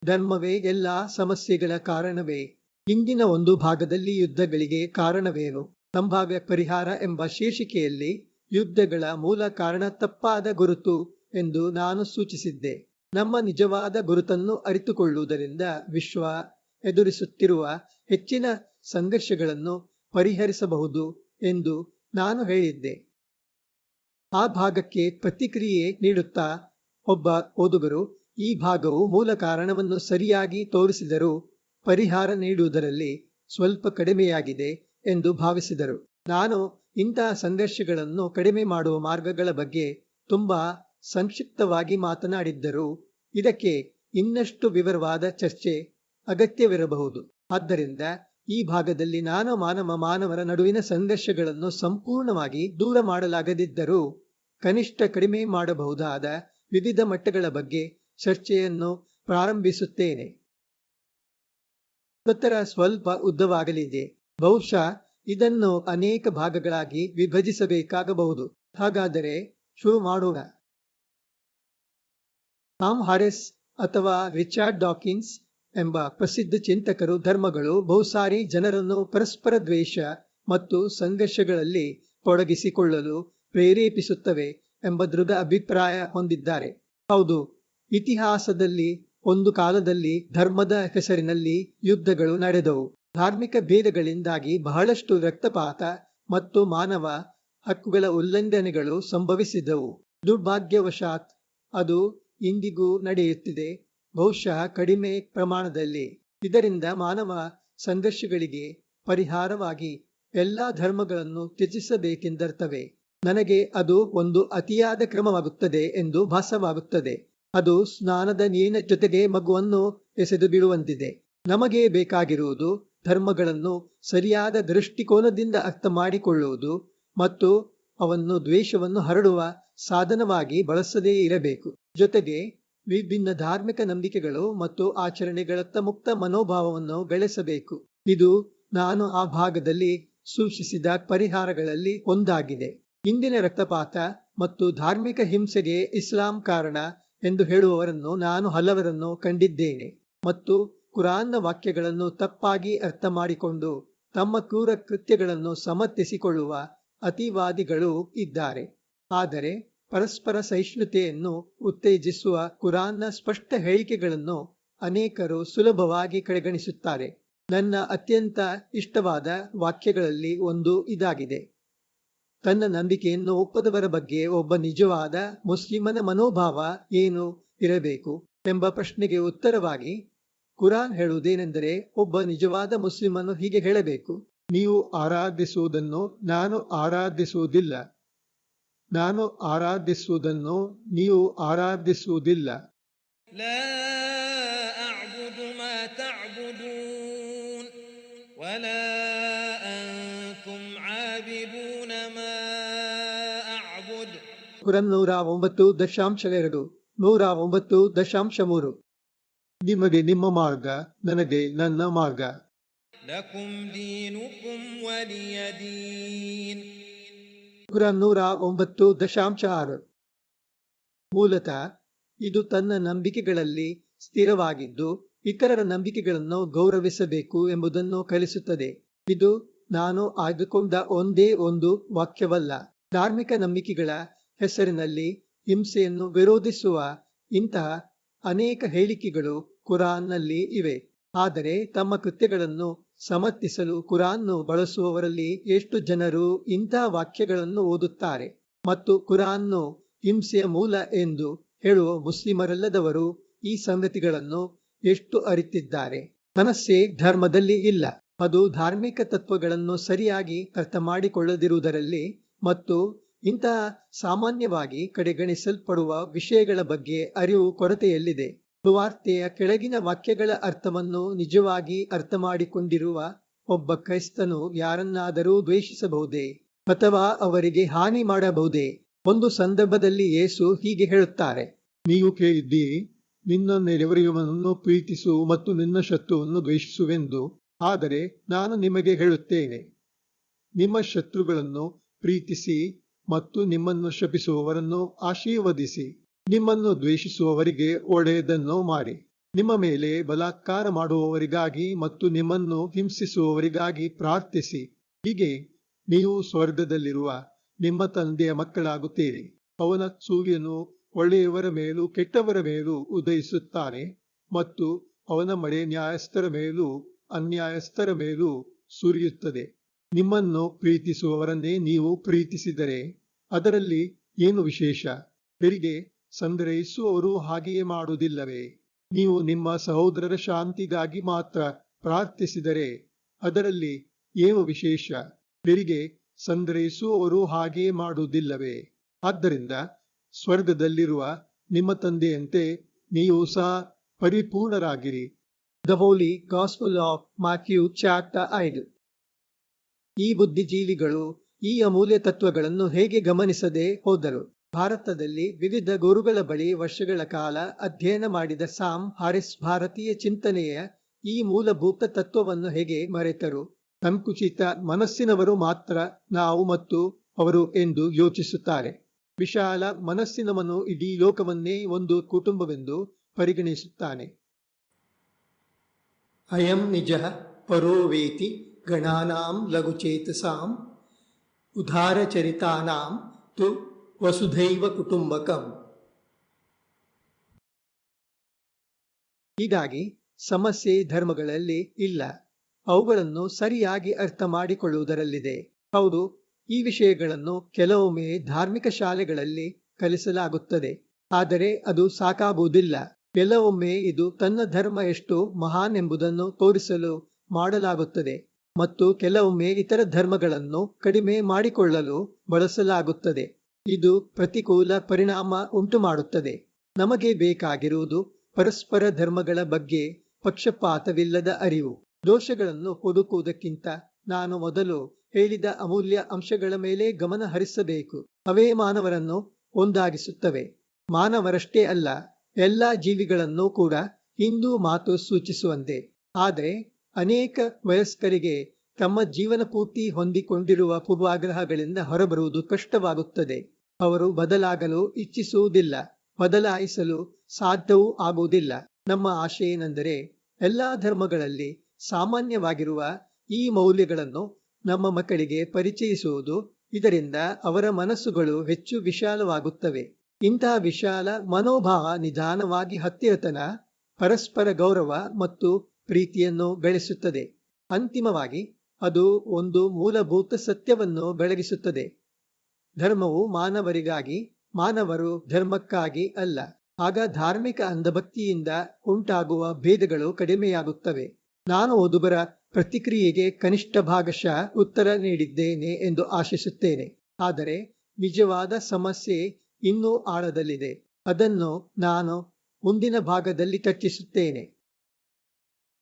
ಧರ್ಮವೇ ಎಲ್ಲ ಸಮಸ್ಯೆಗಳ ಕಾರಣವೇ? ಇಂದಿನ ಒಂದು ಭಾಗದಲ್ಲಿ ಯುದ್ಧಗಳಿಗೆ ಕಾರಣವೇನು? ಸಂಭಾವ್ಯ ಪರಿಹಾರ ಎಂಬ ಶೀರ್ಷಿಕೆಯಲ್ಲಿ ಯುದ್ಧಗಳ ಮೂಲ ಕಾರಣ ತಪ್ಪಾದ ಗುರುತು ಎಂದು ನಾನು ಸೂಚಿಸಿದ್ದೆ. ನಮ್ಮ ನಿಜವಾದ ಗುರುತನ್ನು ಅರಿತುಕೊಳ್ಳುವುದರಿಂದ ವಿಶ್ವ ಎದುರಿಸುತ್ತಿರುವ ಹೆಚ್ಚಿನ ಸಂಘರ್ಷಗಳನ್ನು ಪರಿಹರಿಸಬಹುದು ಎಂದು ನಾನು ಹೇಳಿದ್ದೆ. ಆ ಭಾಗಕ್ಕೆ ಪ್ರತಿಕ್ರಿಯೆ ನೀಡುತ್ತಾ ಒಬ್ಬ ಓದುಗರು ಈ ಭಾಗವು ಮೂಲ ಕಾರಣವನ್ನು ಸರಿಯಾಗಿ ತೋರಿಸಿದರೂ ಪರಿಹಾರ ನೀಡುವುದರಲ್ಲಿ ಸ್ವಲ್ಪ ಕಡಿಮೆಯಾಗಿದೆ ಎಂದು ಭಾವಿಸಿದರು. ನಾನು ಇಂತಹ ಸಂಘರ್ಷಗಳನ್ನು ಕಡಿಮೆ ಮಾಡುವ ಮಾರ್ಗಗಳ ಬಗ್ಗೆ ತುಂಬಾ ಸಂಕ್ಷಿಪ್ತವಾಗಿ ಮಾತನಾಡಿದ್ದರೂ ಇದಕ್ಕೆ ಇನ್ನಷ್ಟು ವಿವರವಾದ ಚರ್ಚೆ ಅಗತ್ಯವಿರಬಹುದು. ಆದ್ದರಿಂದ ಈ ಭಾಗದಲ್ಲಿ ನಾನು ಮಾನವರ ನಡುವಿನ ಸಂಘರ್ಷಗಳನ್ನು ಸಂಪೂರ್ಣವಾಗಿ ದೂರ ಮಾಡಲಾಗದಿದ್ದರೂ ಕನಿಷ್ಠ ಕಡಿಮೆ ಮಾಡಬಹುದಾದ ವಿವಿಧ ಮಟ್ಟಗಳ ಬಗ್ಗೆ ಚರ್ಚೆಯನ್ನು ಪ್ರಾರಂಭಿಸುತ್ತೇನೆ. ಉತ್ತರ ಸ್ವಲ್ಪ ಉದ್ದವಾಗಲಿದೆ. ಬಹುಶಃ ಇದನ್ನು ಅನೇಕ ಭಾಗಗಳಾಗಿ ವಿಭಜಿಸಬೇಕಾಗಬಹುದು. ಹಾಗಾದರೆ ಶುರು ಮಾಡೋಣ. ಟಾಮ್ ಹಾರಿಸ್ ಅಥವಾ ರಿಚರ್ಡ್ ಡಾಕಿನ್ಸ್ ಎಂಬ ಪ್ರಸಿದ್ಧ ಚಿಂತಕರು ಧರ್ಮಗಳು ಬಹುಸಾರಿ ಜನರನ್ನು ಪರಸ್ಪರ ದ್ವೇಷ ಮತ್ತು ಸಂಘರ್ಷಗಳಲ್ಲಿ ತೊಡಗಿಸಿಕೊಳ್ಳಲು ಪ್ರೇರೇಪಿಸುತ್ತವೆ ಎಂಬ ದೃಢ ಅಭಿಪ್ರಾಯ ಹೊಂದಿದ್ದಾರೆ. ಹೌದು, ಇತಿಹಾಸದಲ್ಲಿ ಒಂದು ಕಾಲದಲ್ಲಿ ಧರ್ಮದ ಹೆಸರಿನಲ್ಲಿ ಯುದ್ಧಗಳು ನಡೆದವು. ಧಾರ್ಮಿಕ ಭೇದಗಳಿಂದಾಗಿ ಬಹಳಷ್ಟು ರಕ್ತಪಾತ ಮತ್ತು ಮಾನವ ಹಕ್ಕುಗಳ ಉಲ್ಲಂಘನೆಗಳು ಸಂಭವಿಸಿದವು. ದುರ್ಭಾಗ್ಯವಶಾತ್ ಅದು ಇಂದಿಗೂ ನಡೆಯುತ್ತಿದೆ, ಬಹುಶಃ ಕಡಿಮೆ ಪ್ರಮಾಣದಲ್ಲಿ. ಇದರಿಂದ ಮಾನವ ಸಂಘರ್ಷಗಳಿಗೆ ಪರಿಹಾರವಾಗಿ ಎಲ್ಲಾ ಧರ್ಮಗಳನ್ನು ತ್ಯಜಿಸಬೇಕೆಂದರ್ಥವೇ? ನನಗೆ ಅದು ಒಂದು ಅತಿಯಾದ ಕ್ರಮವಾಗುತ್ತದೆ ಎಂದು ಭಾಸವಾಗುತ್ತದೆ. ಅದು ಸ್ನಾನದ ನೀರಿನ ಜೊತೆಗೆ ಮಗುವನ್ನು ಎಸೆದು ಬಿಡುವಂತಿದೆ. ನಮಗೆ ಬೇಕಾಗಿರುವುದು ಧರ್ಮಗಳನ್ನು ಸರಿಯಾದ ದೃಷ್ಟಿಕೋನದಿಂದ ಅರ್ಥ ಮಾಡಿಕೊಳ್ಳುವುದು ಮತ್ತು ಅವನ್ನು ದ್ವೇಷವನ್ನು ಹರಡುವ ಸಾಧನವಾಗಿ ಬಳಸದೇ ಇರಬೇಕು. ಜೊತೆಗೆ ವಿಭಿನ್ನ ಧಾರ್ಮಿಕ ನಂಬಿಕೆಗಳು ಮತ್ತು ಆಚರಣೆಗಳತ್ತ ಮುಕ್ತ ಮನೋಭಾವವನ್ನು ಬೆಳೆಸಬೇಕು. ಇದು ನಾನು ಆ ಭಾಗದಲ್ಲಿ ಸೂಚಿಸಿದ ಪರಿಹಾರಗಳಲ್ಲಿ ಒಂದಾಗಿದೆ. ಇಂದಿನ ರಕ್ತಪಾತ ಮತ್ತು ಧಾರ್ಮಿಕ ಹಿಂಸೆಗೆ ಇಸ್ಲಾಂ ಕಾರಣ ಎಂದು ಹೇಳುವವರನ್ನು ನಾನು ಹಲವರನ್ನು ಕಂಡಿದ್ದೇನೆ ಮತ್ತು ಕುರಾನ್ನ ವಾಕ್ಯಗಳನ್ನು ತಪ್ಪಾಗಿ ಅರ್ಥ ಮಾಡಿಕೊಂಡು ತಮ್ಮ ಕ್ರೂರ ಕೃತ್ಯಗಳನ್ನು ಸಮರ್ಥಿಸಿಕೊಳ್ಳುವ ಅತಿವಾದಿಗಳೂ ಇದ್ದಾರೆ. ಆದರೆ ಪರಸ್ಪರ ಸಹಿಷ್ಣುತೆಯನ್ನು ಉತ್ತೇಜಿಸುವ ಕುರಾನ್ನ ಸ್ಪಷ್ಟ ಹೇಳಿಕೆಗಳನ್ನು ಅನೇಕರು ಸುಲಭವಾಗಿ ಕಡೆಗಣಿಸುತ್ತಾರೆ. ನನ್ನ ಅತ್ಯಂತ ಇಷ್ಟವಾದ ವಾಕ್ಯಗಳಲ್ಲಿ ಒಂದು ಇದಾಗಿದೆ: ತನ್ನ ನಂಬಿಕೆಯನ್ನು ಒಪ್ಪದವರ ಬಗ್ಗೆ ಒಬ್ಬ ನಿಜವಾದ ಮುಸ್ಲಿಮನ ಮನೋಭಾವ ಏನು ಇರಬೇಕು ಎಂಬ ಪ್ರಶ್ನೆಗೆ ಉತ್ತರವಾಗಿ ಕುರಾನ್ ಹೇಳುವುದೇನೆಂದರೆ, ಒಬ್ಬ ನಿಜವಾದ ಮುಸ್ಲಿಮನು ಹೀಗೆ ಹೇಳಬೇಕು: ನೀವು ಆರಾಧಿಸುವುದನ್ನು ನಾನು ಆರಾಧಿಸುವುದಿಲ್ಲ, ನಾನು ಆರಾಧಿಸುವುದನ್ನು ನೀವು ಆರಾಧಿಸುವುದಿಲ್ಲ. ಕುರಾನ್ 109.2, 109.3. ನಿಮಗೆ ನಿಮ್ಮ ಮಾರ್ಗ, ನನಗೆ ನನ್ನ ಮಾರ್ಗ. ಕುರಾನ್ 109.6. ಮೂಲತಃ ಇದು ತನ್ನ ನಂಬಿಕೆಗಳಲ್ಲಿ ಸ್ಥಿರವಾಗಿದ್ದು ಇತರರ ನಂಬಿಕೆಗಳನ್ನು ಗೌರವಿಸಬೇಕು ಎಂಬುದನ್ನು ಕಲಿಸುತ್ತದೆ. ಇದು ನಾನು ಆಯ್ದುಕೊಂಡ ಒಂದೇ ಒಂದು ವಾಕ್ಯವಲ್ಲ. ಧಾರ್ಮಿಕ ನಂಬಿಕೆಗಳ ಹೆಸರಿನಲ್ಲಿ ಹಿಂಸೆಯನ್ನು ವಿರೋಧಿಸುವ ಇಂತಹ ಅನೇಕ ಹೇಳಿಕೆಗಳು ಕುರಾನ್ನಲ್ಲಿ ಇವೆ. ಆದರೆ ತಮ್ಮ ಕೃತ್ಯಗಳನ್ನು ಸಮರ್ಥಿಸಲು ಕುರಾನ್ನು ಬಳಸುವವರಲ್ಲಿ ಎಷ್ಟು ಜನರು ಇಂತಹ ವಾಕ್ಯಗಳನ್ನು ಓದುತ್ತಾರೆ? ಮತ್ತು ಕುರಾನ್ನು ಹಿಂಸೆಯ ಮೂಲ ಎಂದು ಹೇಳುವ ಮುಸ್ಲಿಮರಲ್ಲದವರು ಈ ಸಂಗತಿಗಳನ್ನು ಎಷ್ಟು ಅರಿತಿದ್ದಾರೆ? ಸಮಸ್ಯೆ ಧರ್ಮದಲ್ಲಿ ಇಲ್ಲ, ಅದು ಧಾರ್ಮಿಕ ತತ್ವಗಳನ್ನು ಸರಿಯಾಗಿ ಅರ್ಥ ಮಾಡಿಕೊಳ್ಳದಿರುವುದರಲ್ಲಿ ಮತ್ತು ಇಂತಹ ಸಾಮಾನ್ಯವಾಗಿ ಕಡೆಗಣಿಸಲ್ಪಡುವ ವಿಷಯಗಳ ಬಗ್ಗೆ ಅರಿವು ಕೊರತೆಯಲ್ಲಿದೆ. ಸುವಾರ್ತೆಯ ಕೆಳಗಿನ ವಾಕ್ಯಗಳ ಅರ್ಥವನ್ನು ನಿಜವಾಗಿ ಅರ್ಥ ಮಾಡಿಕೊಂಡಿರುವ ಒಬ್ಬ ಕ್ರೈಸ್ತನು ಯಾರನ್ನಾದರೂ ದ್ವೇಷಿಸಬಹುದೇ ಅಥವಾ ಅವರಿಗೆ ಹಾನಿ ಮಾಡಬಹುದೇ? ಒಂದು ಸಂದರ್ಭದಲ್ಲಿ ಯೇಸು ಹೀಗೆ ಹೇಳುತ್ತಾರೆ: ನೀವು ಕೇಳಿದ್ದೀರಿ, ನಿನ್ನ ನೆರೆಯವನನ್ನು ಪ್ರೀತಿಸು ಮತ್ತು ನಿನ್ನ ಶತ್ರುವನ್ನು ದ್ವೇಷಿಸುವೆಂದು. ಆದರೆ ನಾನು ನಿಮಗೆ ಹೇಳುತ್ತೇನೆ, ನಿಮ್ಮ ಶತ್ರುಗಳನ್ನು ಪ್ರೀತಿಸಿ ಮತ್ತು ನಿಮ್ಮನ್ನು ಶಪಿಸುವವರನ್ನು ಆಶೀರ್ವದಿಸಿ, ನಿಮ್ಮನ್ನು ದ್ವೇಷಿಸುವವರಿಗೆ ಒಳ್ಳೆಯದನ್ನು ಮಾಡಿ, ನಿಮ್ಮ ಮೇಲೆ ಬಲಾತ್ಕಾರ ಮಾಡುವವರಿಗಾಗಿ ಮತ್ತು ನಿಮ್ಮನ್ನು ಹಿಂಸಿಸುವವರಿಗಾಗಿ ಪ್ರಾರ್ಥಿಸಿ. ಹೀಗೆ ನೀವು ಸ್ವರ್ಗದಲ್ಲಿರುವ ನಿಮ್ಮ ತಂದೆಯ ಮಕ್ಕಳಾಗುತ್ತೀರಿ. ಅವನ ಸೂರ್ಯನು ಒಳ್ಳೆಯವರ ಮೇಲೂ ಕೆಟ್ಟವರ ಮೇಲೂ ಉದಯಿಸುತ್ತಾನೆ ಮತ್ತು ಅವನ ಮಳೆ ನ್ಯಾಯಸ್ಥರ ಮೇಲೂ ಅನ್ಯಾಯಸ್ಥರ ಮೇಲೂ ಸುರಿಯುತ್ತದೆ. ನಿಮ್ಮನ್ನು ಪ್ರೀತಿಸುವವರನ್ನೇ ನೀವು ಪ್ರೀತಿಸಿದರೆ ಅದರಲ್ಲಿ ಏನು ವಿಶೇಷ? ಹೆರಿಗೆ ಸಂಗ್ರಹಿಸುವವರು ಹಾಗೆಯೇ ಮಾಡುವುದಿಲ್ಲವೇ? ನೀವು ನಿಮ್ಮ ಸಹೋದರರ ಶಾಂತಿಗಾಗಿ ಮಾತ್ರ ಪ್ರಾರ್ಥಿಸಿದರೆ ಅದರಲ್ಲಿ ಏನು ವಿಶೇಷ? ಹೆರಿಗೆ ಸಂಗ್ರಹಿಸುವವರು ಹಾಗೆಯೇ ಮಾಡುವುದಿಲ್ಲವೇ? ಆದ್ದರಿಂದ ಸ್ವರ್ಗದಲ್ಲಿರುವ ನಿಮ್ಮ ತಂದೆಯಂತೆ ನೀವು ಸಹ ಪರಿಪೂರ್ಣರಾಗಿರಿ. The Holy Gospel of Matthew Chapter 5. ಈ ಬುದ್ಧಿಜೀವಿಗಳು ಈ ಅಮೂಲ್ಯ ತತ್ವಗಳನ್ನು ಹೇಗೆ ಗಮನಿಸದೆ ಹೋದರು? ಭಾರತದಲ್ಲಿ ವಿವಿಧ ಗುರುಗಳ ಬಳಿ ವರ್ಷಗಳ ಕಾಲ ಅಧ್ಯಯನ ಮಾಡಿದ ಸಾಮ್ ಹಾರಿಸ್ ಭಾರತೀಯ ಚಿಂತನೆಯ ಈ ಮೂಲಭೂತ ತತ್ವವನ್ನು ಹೇಗೆ ಮರೆತರು? ಸಂಕುಚಿತ ಮನಸ್ಸಿನವರು ಮಾತ್ರ ನಾವು ಮತ್ತು ಅವರು ಎಂದು ಯೋಚಿಸುತ್ತಾರೆ. ವಿಶಾಲ ಮನಸ್ಸಿನವನು ಇಡೀ ಲೋಕವನ್ನೇ ಒಂದು ಕುಟುಂಬವೆಂದು ಪರಿಗಣಿಸುತ್ತಾನೆ. ಅಯಂ ನಿಜ ಪರೋವೇತಿ ಗಣಾನಾಂ ಲಘುಚೇತಸಾಂ ಉದಾರಚರಿತಾನಾಂ ತು ವಸುಧೈವ ಕುಟುಂಬಕಂ. ಹೀಗಾಗಿ ಸಮಸ್ಯೆ ಧರ್ಮಗಳಲ್ಲಿ ಇಲ್ಲ, ಅವುಗಳನ್ನು ಸರಿಯಾಗಿ ಅರ್ಥ ಮಾಡಿಕೊಳ್ಳುವುದರಲ್ಲಿದೆ. ಹೌದು, ಈ ವಿಷಯಗಳನ್ನು ಕೆಲವೊಮ್ಮೆ ಧಾರ್ಮಿಕ ಶಾಲೆಗಳಲ್ಲಿ ಕಲಿಸಲಾಗುತ್ತದೆ, ಆದರೆ ಅದು ಸಾಕಾಗುವುದಿಲ್ಲ. ಕೆಲವೊಮ್ಮೆ ಇದು ತನ್ನ ಧರ್ಮ ಎಷ್ಟು ಮಹಾನ್ ಎಂಬುದನ್ನು ತೋರಿಸಲು ಮಾಡಲಾಗುತ್ತದೆ ಮತ್ತು ಕೆಲವೊಮ್ಮೆ ಇತರ ಧರ್ಮಗಳನ್ನು ಕಡಿಮೆ ಮಾಡಿಕೊಳ್ಳಲು ಬಳಸಲಾಗುತ್ತದೆ. ಇದು ಪ್ರತಿಕೂಲ ಪರಿಣಾಮ ಉಂಟುಮಾಡುತ್ತದೆ. ನಮಗೆ ಬೇಕಾಗಿರುವುದು ಪರಸ್ಪರ ಧರ್ಮಗಳ ಬಗ್ಗೆ ಪಕ್ಷಪಾತವಿಲ್ಲದ ಅರಿವು. ದೋಷಗಳನ್ನು ಹುಡುಕುವುದಕ್ಕಿಂತ ನಾನು ಮೊದಲು ಹೇಳಿದ ಅಮೂಲ್ಯ ಅಂಶಗಳ ಮೇಲೆ ಗಮನ ಹರಿಸಬೇಕು. ಅವೇ ಮಾನವರನ್ನು ಒಂದಾಗಿಸುತ್ತವೆ. ಮಾನವರಷ್ಟೇ ಅಲ್ಲ, ಎಲ್ಲ ಜೀವಿಗಳನ್ನೂ ಕೂಡ ಹಿಂದೂ ಮಾತು ಸೂಚಿಸುವಂತೆ. ಆದರೆ ಅನೇಕ ವಯಸ್ಕರಿಗೆ ತಮ್ಮ ಜೀವನ ಪೂರ್ತಿ ಹೊಂದಿಕೊಂಡಿರುವ ಪೂರ್ವಾಗ್ರಹಗಳಿಂದ ಹೊರಬರುವುದು ಕಷ್ಟವಾಗುತ್ತದೆ. ಅವರು ಬದಲಾಗಲು ಇಚ್ಛಿಸುವುದಿಲ್ಲ, ಬದಲಾಯಿಸಲು ಸಾಧ್ಯವೂ ಆಗುವುದಿಲ್ಲ. ನಮ್ಮ ಆಶೆ ಏನೆಂದರೆ ಎಲ್ಲ ಧರ್ಮಗಳಲ್ಲಿ ಸಾಮಾನ್ಯವಾಗಿರುವ ಈ ಮೌಲ್ಯಗಳನ್ನು ನಮ್ಮ ಮಕ್ಕಳಿಗೆ ಪರಿಚಯಿಸುವುದು. ಇದರಿಂದ ಅವರ ಮನಸ್ಸುಗಳು ಹೆಚ್ಚು ವಿಶಾಲವಾಗುತ್ತವೆ. ಇಂತಹ ವಿಶಾಲ ಮನೋಭಾವ ನಿಧಾನವಾಗಿ ಹತ್ತಿರತನ, ಪರಸ್ಪರ ಗೌರವ ಮತ್ತು ಪ್ರೀತಿಯನ್ನು ಬೆಳೆಸುತ್ತದೆ. ಅಂತಿಮವಾಗಿ ಅದು ಒಂದು ಮೂಲಭೂತ ಸತ್ಯವನ್ನು ಬೆಳಗಿಸುತ್ತದೆ. ಧರ್ಮವು ಮಾನವರಿಗಾಗಿ, ಮಾನವರು ಧರ್ಮಕ್ಕಾಗಿ ಅಲ್ಲ. ಆಗ ಧಾರ್ಮಿಕ ಅಂಧಭಕ್ತಿಯಿಂದ ಉಂಟಾಗುವ ಭೇದಗಳು ಕಡಿಮೆಯಾಗುತ್ತವೆ. ನಾನು ಓದುಗರ ಪ್ರತಿಕ್ರಿಯೆಗೆ ಕನಿಷ್ಠ ಭಾಗಶಃ ಉತ್ತರ ನೀಡಿದ್ದೇನೆ ಎಂದು ಆಶಿಸುತ್ತೇನೆ. ಆದರೆ ನಿಜವಾದ ಸಮಸ್ಯೆ ಇನ್ನೂ ಆಳದಲ್ಲಿದೆ. ಅದನ್ನು ನಾನು ಮುಂದಿನ ಭಾಗದಲ್ಲಿ ಚರ್ಚಿಸುತ್ತೇನೆ.